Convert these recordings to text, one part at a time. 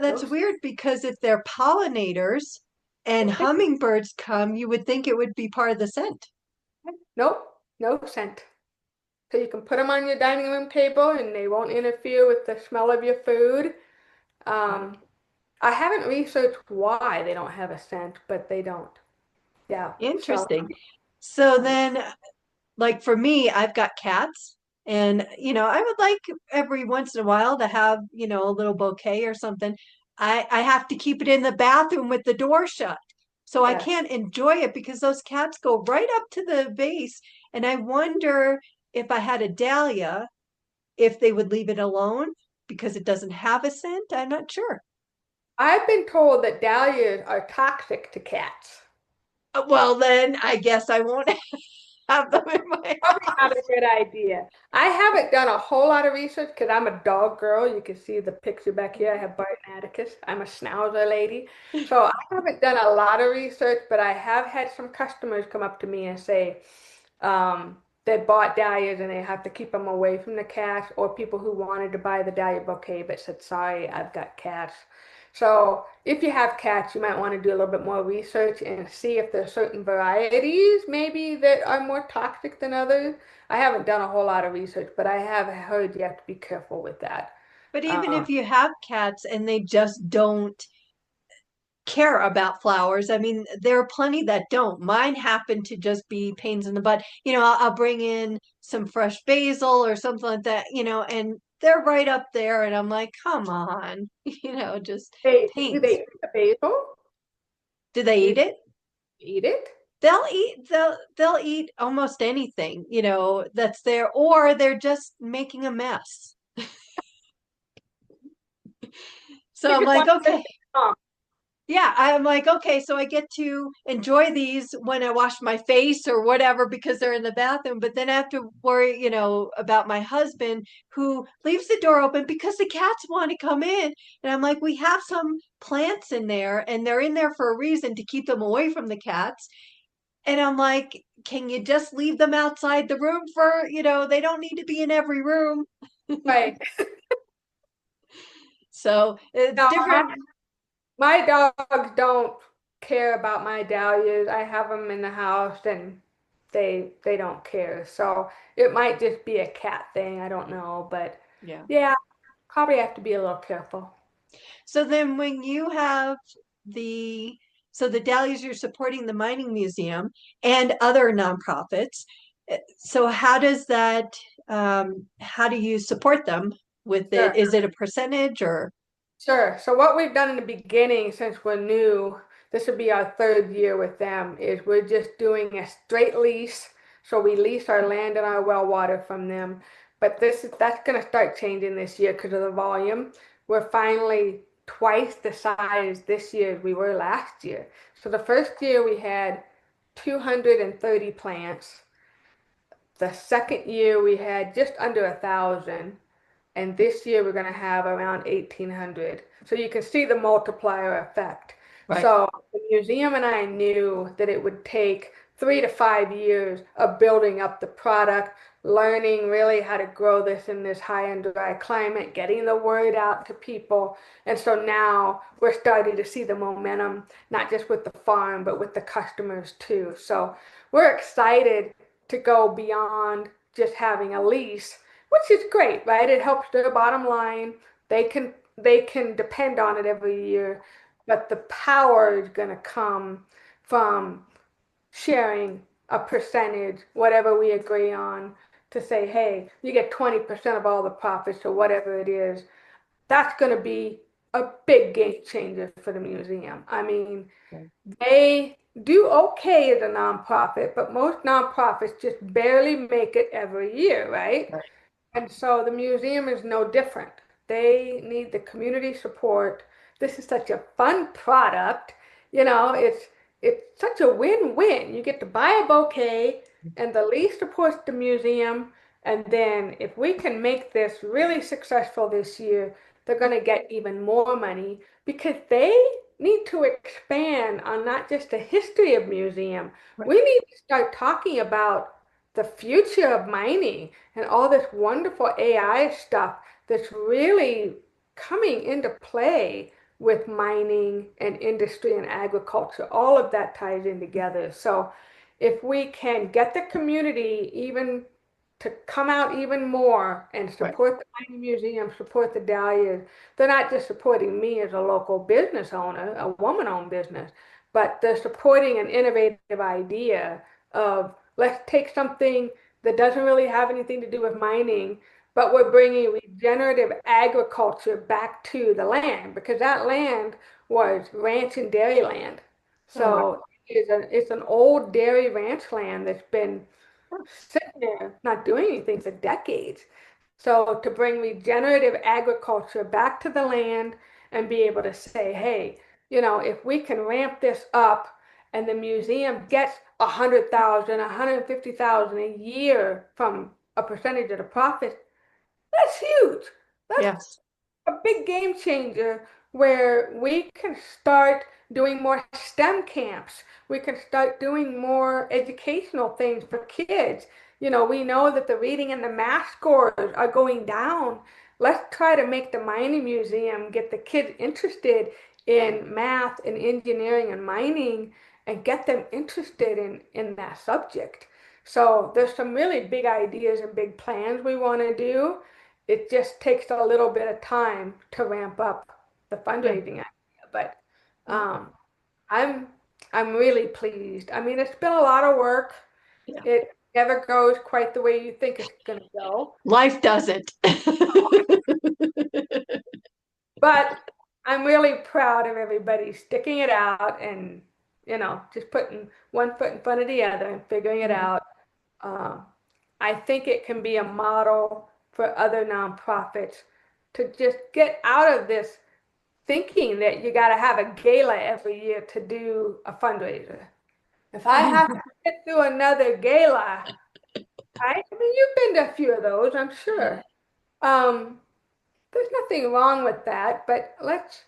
That's No, weird because if they're pollinators and hummingbirds come, you would think it would be part of the scent. nope, no scent. So you can put them on your dining room table and they won't interfere with the smell of your food. Um, I haven't researched why they don't have a scent, but they don't. Yeah. So, Interesting. So then, like for me, I've got cats, and I would like every once in a while to have, a little bouquet or something. I have to keep it in the bathroom with the door shut. So I yes. can't enjoy it because those cats go right up to the vase. And I wonder if I had a dahlia, if they would leave it alone because it doesn't have a scent. I'm not sure. I've been told that dahlias are toxic to cats. Well, then I guess I won't have them in my Probably not a house. good idea. I haven't done a whole lot of research because I'm a dog girl. You can see the picture back here. I have Bart and Atticus. I'm a schnauzer lady. So I haven't done a lot of research, but I have had some customers come up to me and say they bought dahlias and they have to keep them away from the cats, or people who wanted to buy the dahlia bouquet but said, sorry, I've got cats. So if you have cats, you might want to do a little bit more research and see if there's certain varieties maybe that are more toxic than others. I haven't done a whole lot of research, but I have heard you have to be careful with that. But even Um, if you have cats and they just don't care about flowers, I mean, there are plenty that don't. Mine happen to just be pains in the butt. I'll bring in some fresh basil or something like that, and they're right up there. And I'm like, come on, just do pains. they eat the basil? Do they Do eat you it? eat it? They'll eat almost anything, that's there, or they're just making a mess. So They I'm just like, want to okay. um, Yeah, I'm like, okay, so I get to enjoy these when I wash my face or whatever because they're in the bathroom. But then I have to worry, about my husband who leaves the door open because the cats want to come in. And I'm like, we have some plants in there and they're in there for a reason to keep them away from the cats. And I'm like, can you just leave them outside the room for, they don't need to be in every room. right. So it's No, different. my dogs don't care about my dahlias. I have them in the house and they don't care. So it might just be a cat thing. I don't know, but Yeah. yeah, probably have to be a little careful. So then when you have the so the Dahlias, you're supporting the mining museum and other nonprofits. So how do you support them with it? Sure. Is it a percentage or Sure. So what we've done in the beginning, since we're new, this will be our third year with them, is we're just doing a straight lease. So we lease our land and our well water from them. But that's going to start changing this year because of the volume. We're finally twice the size this year as we were last year. So the first year we had 230 plants. The second year we had just under 1,000. And this year we're going to have around 1,800. So you can see the multiplier effect. right? So the museum and I knew that it would take 3 to 5 years of building up the product, learning really how to grow this in this high and dry climate, getting the word out to people. And so now we're starting to see the momentum, not just with the farm, but with the customers too. So we're excited to go beyond just having a lease, which is great, right? It helps their bottom line. They can depend on it every year, but the power is going to come from sharing a percentage, whatever we agree on, to say, hey, you get 20% of all the profits or whatever it is. That's going to be a big game changer for the museum. I mean, Right. they do okay as a nonprofit, but most nonprofits just barely make it every year, right? Right. And so the museum is no different. They need the community support. This is such a fun product. It's such a win-win. You get to buy a bouquet and the lease supports the museum. And then if we can make this really successful this year, they're going to get even more money because they need to expand on not just the history of museum. Right. We need to start talking about the future of mining and all this wonderful AI stuff that's really coming into play with mining and industry and agriculture. All of that ties in together. So if we can get the community even to come out even more and Right. support the mining museum, support the Dahlias, they're not just supporting me as a local business owner, a woman-owned business, but they're supporting an innovative idea of let's take something that doesn't really have anything to do with mining, but we're bringing regenerative agriculture back to the land because that land was ranch and dairy land. Oh, wow. So it's an old dairy ranch land that's been sitting there not doing anything for decades. So to bring regenerative agriculture back to the land and be able to say, hey, if we can ramp this up and the museum gets 100,000, 150,000 a year from a percentage of the profit, that's huge. That's Yes. a big game changer where we can start doing more STEM camps. We can start doing more educational things for kids. We know that the reading and the math scores are going down. Let's try to make the mining museum get the kids interested in math and engineering and mining and get them interested in that subject. So there's some really big ideas and big plans we want to do. It just takes a little bit of time to ramp up the Yeah. fundraising idea. But Yeah. um, I'm I'm really pleased. I mean, it's been a lot of work. Yeah. It never goes quite the way you think it's going to go. Life doesn't. But I'm really proud of everybody sticking it out and, just putting one foot in front of the other and figuring it Yeah. out. Um, I think it can be a model for other nonprofits to just get out of this thinking that you got to have a gala every year to do a fundraiser. If I have to get through another gala, right? I mean, you've been to a few of those, I'm sure. Um, there's nothing wrong with that, but let's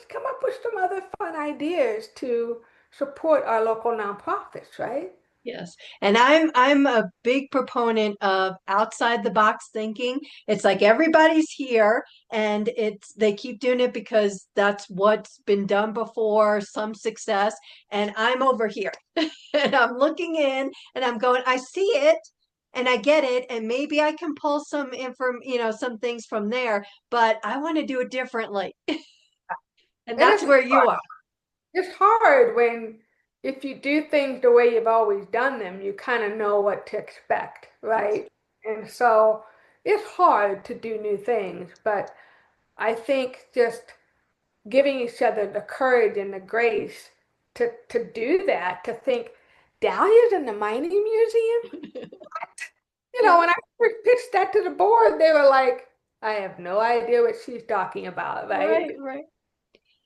come up with some other fun ideas to support our local nonprofits, right? Yes. And I'm a big proponent of outside the box thinking. It's like everybody's here and they keep doing it because that's what's been done before, some success, and I'm over here. And I'm looking in and I'm going, I see it and I get it and maybe I can pull some things from there, but I want to do it differently. And And that's where you are. it's hard when if you do things the way you've always done them, you kind of know what to expect, Yes. right? And so it's hard to do new things, but I think just giving each other the courage and the grace to do that, to think Dahlia's in the mining museum. Yeah. When I first pitched that to the board, they were like, I have no idea what she's talking about, right? Right, right.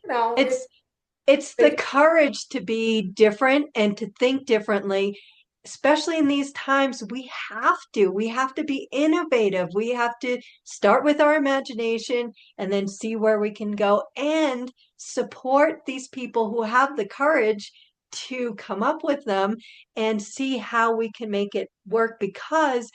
You know, it, It's it's the they, courage to be different and to think differently, especially in these times. We have to be innovative. We have to start with our imagination and then see where we can go and support these people who have the courage to come up with them and see how we can make it work, because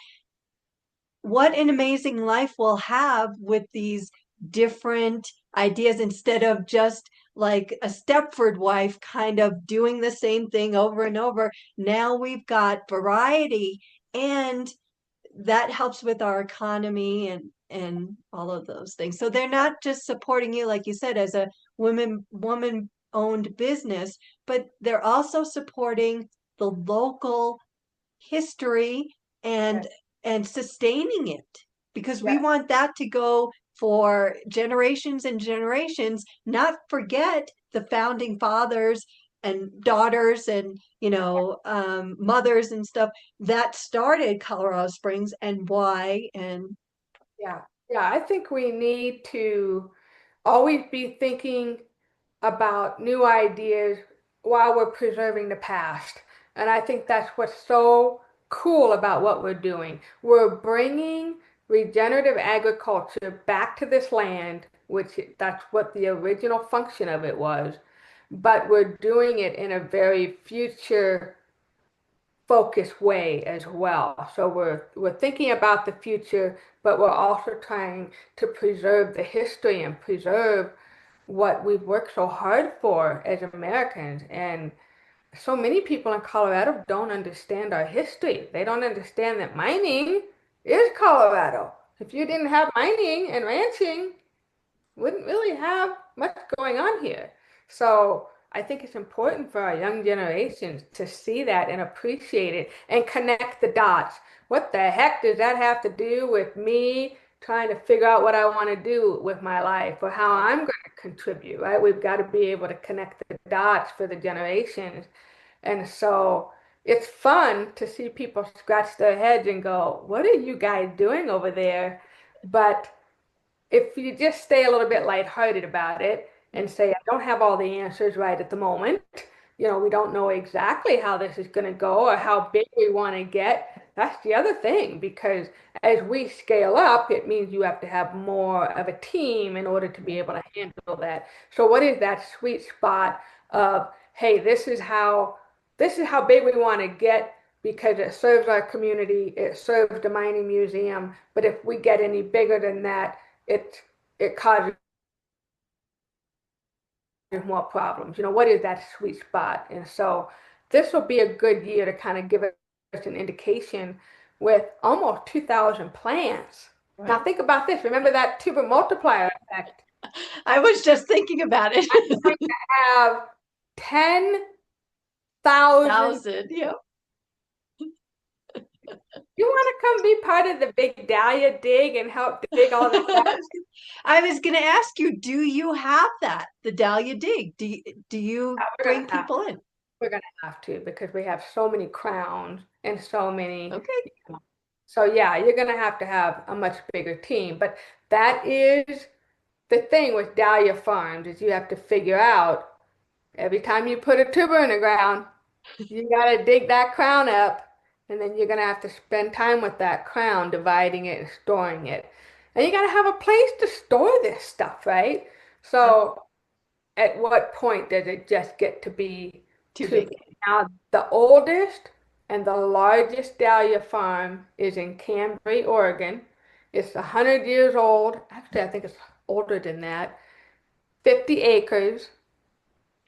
what an amazing life we'll have with these different ideas instead of just like a Stepford wife kind of doing the same thing over and over. Now we've got variety, and that helps with our economy and all of those things. So they're not just supporting you, like you said, as a woman owned business, but they're also supporting the local history yeah, and sustaining it, because we yeah, want that to go for generations and generations, not forget the founding fathers and daughters and mothers and stuff that started Colorado Springs and why. And yeah, yeah. I think we need to always be thinking about new ideas while we're preserving the past. And I think that's what's so cool about what we're doing. We're bringing regenerative agriculture back to this land, which that's what the original function of it was, but we're doing it in a very future focused way as well. So we're thinking about the future, but we're also trying to preserve the history and preserve what we've worked so hard for as Americans. And so many people in Colorado don't understand our history. They don't understand that mining is Colorado. If you didn't have mining and ranching, wouldn't really have much going on here. So I think it's important for our young generations to see that and appreciate it and connect the dots. What the heck does that have to do with me trying to figure out what I want to do with my life or how I'm going to contribute, right? We've got to be able to connect the dots for the generations. And so it's fun to see people scratch their heads and go, what are you guys doing over there? But if you just stay a little bit lighthearted about it Yeah. and say, I don't have all the answers right at the moment, we don't know exactly how this is going to go or how big we want to get. That's the other thing, because as we scale up, it means you have to have more of a team in order to be able to handle that. So what is that sweet spot of, hey, this is how big we want to get because it serves our community, it serves the mining museum, but if we get any bigger than that, it causes more problems. What is that sweet spot? And so this will be a good year to kind of give us an indication with almost 2,000 plants. Now Right. think about this. Remember that tuber multiplier effect. I was just thinking about it. I'm going to have 10,000. 1,000, yeah. You want to come be part of the Big Dahlia dig and help dig all this out? I was going to ask you, do you have that, the Dahlia Dig? Do you We're bring gonna have people in? we're gonna have to because we have so many crowns and so many. Okay. So yeah, you're gonna have to have a much bigger team. But that is the thing with Dahlia Farms is you have to figure out every time you put a tuber in the ground, you gotta dig that crown up, and then you're gonna have to spend time with that crown, dividing it and storing it. And you gotta have a place to store this stuff, right? Yep. So at what point does it just get to be Too too big. big? Now, the oldest and the largest dahlia farm is in Cambrai, Oregon. It's 100 years old. Actually, I think it's older than that. 50 acres.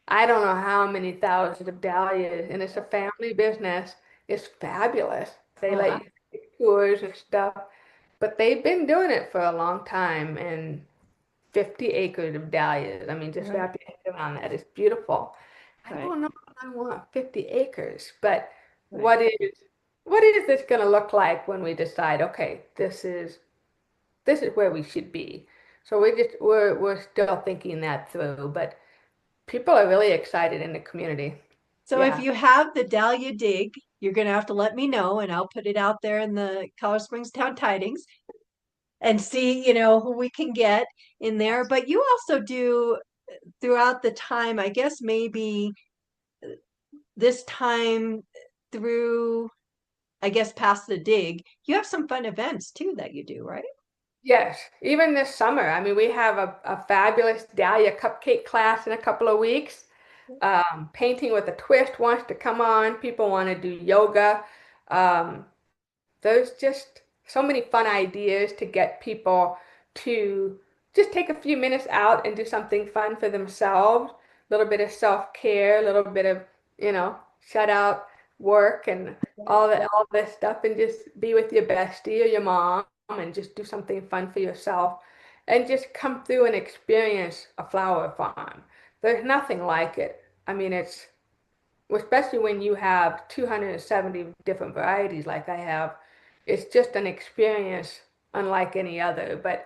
I don't know how many thousands of dahlias, and it's a family business. It's fabulous. They Oh, let wow. you take tours and stuff, but they've been doing it for a long time, and 50 acres of dahlias. I mean, just Right. wrap your head around that. It's beautiful. I Right. don't know if I want 50 acres, but Right. what is what is this going to look like when we decide, okay, this is where we should be. So we're still thinking that through, but people are really excited in the community. So if Yeah. you have the Dahlia Dig, you're going to have to let me know, and I'll put it out there in the Colorado Springs Town Tidings and see, who we can get in there. But you also do throughout the time, I guess maybe this time through, I guess, past the dig, you have some fun events too that you do, right? Yes, even this summer. I mean, we have a fabulous Dahlia cupcake class in a couple of weeks. Painting with a Twist wants to come on. People want to do yoga. Um, there's just so many fun ideas to get people to just take a few minutes out and do something fun for themselves. A little bit of self-care, a little bit of, shut out work and all this stuff and just be with your bestie or your mom and just do something fun for yourself and just come through and experience a flower farm. There's nothing like it. I mean, it's especially when you have 270 different varieties like I have, it's just an experience unlike any other. But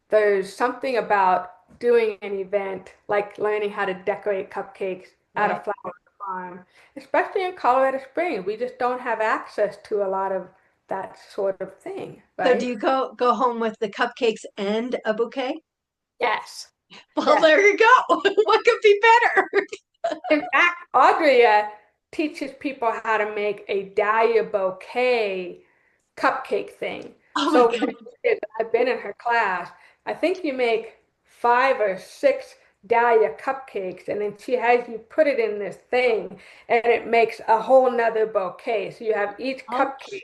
there's something about doing an event like learning how to decorate cupcakes at a Right. flower farm, especially in Colorado Springs. We just don't have access to a lot of that sort of thing, So do right? you go home with the cupcakes and a bouquet? Yes. Well, Yes. there you go. What could be better? In fact, Audrey teaches people how to make a dahlia bouquet cupcake thing. Oh my So God. I've been in her class. I think you make 5 or 6 dahlia cupcakes, and then she has you put it in this thing, and it makes a whole nother bouquet. So you have each Oh, cupcake,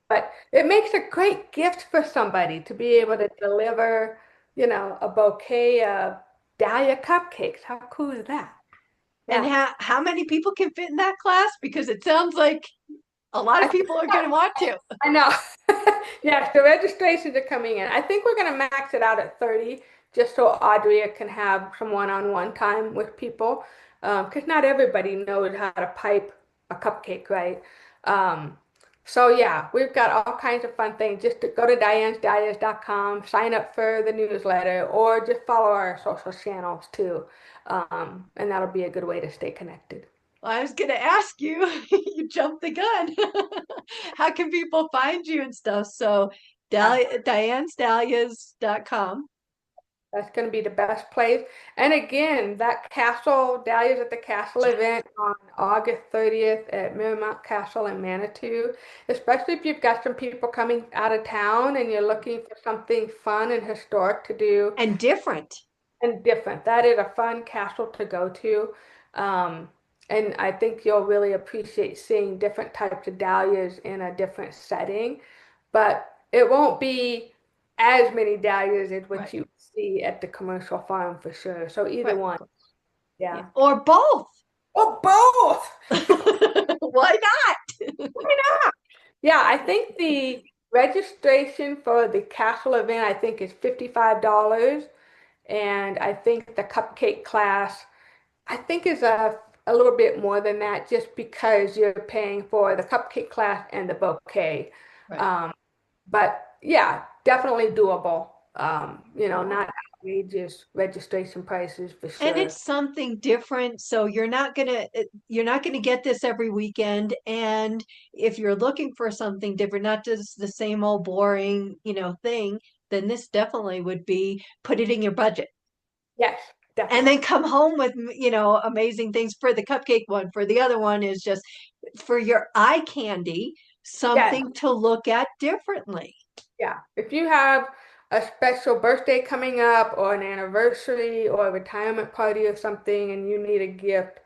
but it makes a great gift for somebody to be able to deliver, a bouquet of Dahlia cupcakes. How cool is that? And Yeah. how many people can fit in that class? Because it sounds like a lot I of people are going to want to. I know. Yes, the registrations are coming in. I think we're going to max it out at 30 just so Audrey can have some one-on-one time with people. Because not everybody knows how to pipe a cupcake, right? Um, so yeah, we've got all kinds of fun things. Just to go to dianesdahlias.com, sign up for the newsletter, or just follow our social channels too. And that'll be a good way to stay connected. Well, I was going to ask you, you jumped the gun. How can people find you and stuff? So, Yeah. Dianne'sDahlias.com. That's going to be the best place. And again, that castle, Dahlia's at the Castle Yeah, event on August 30th at Miramount Castle in Manitou. Especially if you've got some people coming out of town and you're looking for something fun and historic to do and different. and different. That is a fun castle to go to. Um, and I think you'll really appreciate seeing different types of dahlias in a different setting. But it won't be as many dahlias as what Right, you see at the commercial farm for sure. So either right. one, Yeah. yeah. Or both. Oh, both! Why not? Why not? Yeah, I think the registration for the castle event, I think is $55. And I think the cupcake class I think is a little bit more than that just because you're paying for the cupcake class and the bouquet. Right. Um, but yeah, definitely doable. Cool. Not outrageous registration prices for And sure. it's something different, so you're not gonna get this every weekend. And if you're looking for something different, not just the same old boring, thing, then this definitely would be put it in your budget. Yes, And definitely. then come home with, amazing things. For the cupcake one, for the other one is just for your eye candy, Yes, something to look at differently. yeah. If you have a special birthday coming up or an anniversary or a retirement party or something and you need a gift,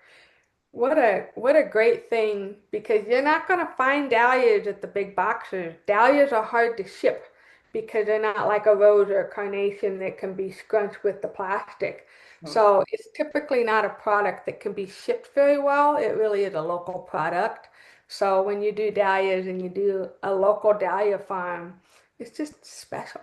what a great thing because you're not going to find dahlias at the big boxes. Dahlias are hard to ship because they're not like a rose or a carnation that can be scrunched with the plastic. So it's typically not a product that can be shipped very well. It really is a local product. So when you do dahlias and you do a local dahlia farm, it's just special.